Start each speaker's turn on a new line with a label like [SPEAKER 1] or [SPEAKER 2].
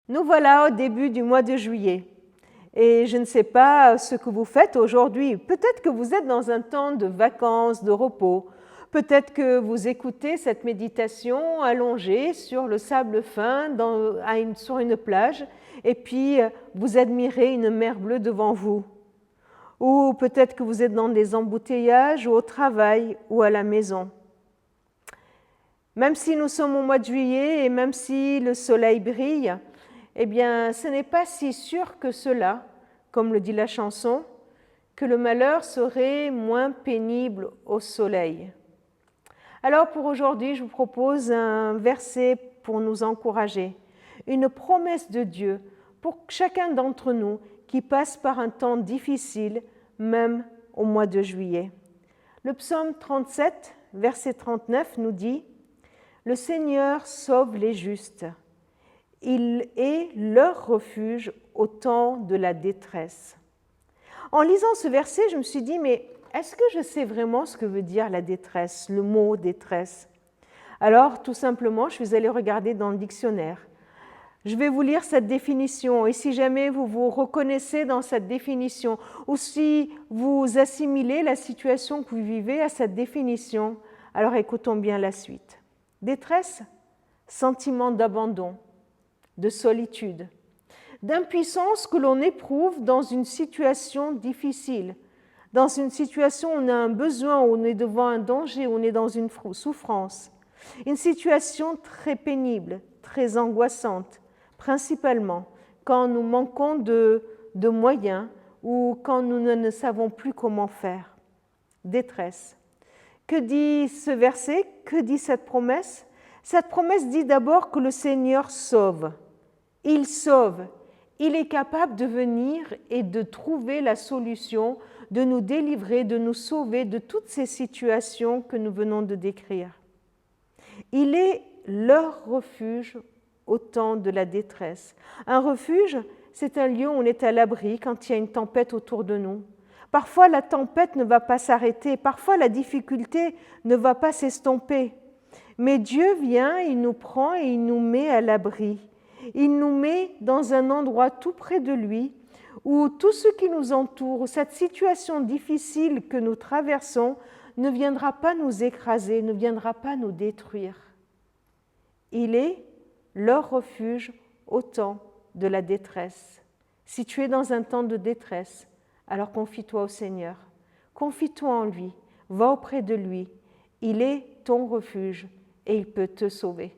[SPEAKER 1] Nous voilà au début du mois de juillet et je ne sais pas ce que vous faites aujourd'hui. Peut-être que vous êtes dans un temps de vacances, de repos. Peut-être que vous écoutez cette méditation allongée sur le sable fin sur une plage et puis vous admirez une mer bleue devant vous. Ou peut-être que vous êtes dans des embouteillages ou au travail ou à la maison. Même si nous sommes au mois de juillet et même si le soleil brille, eh bien, ce n'est pas si sûr que cela, comme le dit la chanson, que le malheur serait moins pénible au soleil. Alors pour aujourd'hui, je vous propose un verset pour nous encourager, une promesse de Dieu pour chacun d'entre nous qui passe par un temps difficile, même au mois de juillet. Le psaume 37, verset 39 nous dit « Le Seigneur sauve les justes. Il est leur refuge au temps de la détresse. » En lisant ce verset, je me suis dit, mais est-ce que je sais vraiment ce que veut dire la détresse, le mot détresse? Alors, tout simplement, je suis allée regarder dans le dictionnaire. Je vais vous lire cette définition et si jamais vous vous reconnaissez dans cette définition ou si vous assimilez la situation que vous vivez à cette définition, alors écoutons bien la suite. Détresse, sentiment d'abandon, de solitude, d'impuissance que l'on éprouve dans une situation difficile, dans une situation où on a un besoin, où on est devant un danger, où on est dans une souffrance. Une situation très pénible, très angoissante, principalement quand nous manquons de moyens ou quand nous ne savons plus comment faire. Détresse. Que dit ce verset? Que dit cette promesse? Cette promesse dit d'abord que le Seigneur sauve. Il sauve. Il est capable de venir et de trouver la solution, de nous délivrer, de nous sauver de toutes ces situations que nous venons de décrire. Il est leur refuge au temps de la détresse. Un refuge, c'est un lieu où on est à l'abri quand il y a une tempête autour de nous. Parfois, la tempête ne va pas s'arrêter, parfois la difficulté ne va pas s'estomper. Mais Dieu vient, il nous prend et il nous met à l'abri. Il nous met dans un endroit tout près de lui où tout ce qui nous entoure, où cette situation difficile que nous traversons ne viendra pas nous écraser, ne viendra pas nous détruire. Il est leur refuge au temps de la détresse. Si tu es dans un temps de détresse, alors confie-toi au Seigneur, confie-toi en lui, va auprès de lui. Il est ton refuge et il peut te sauver.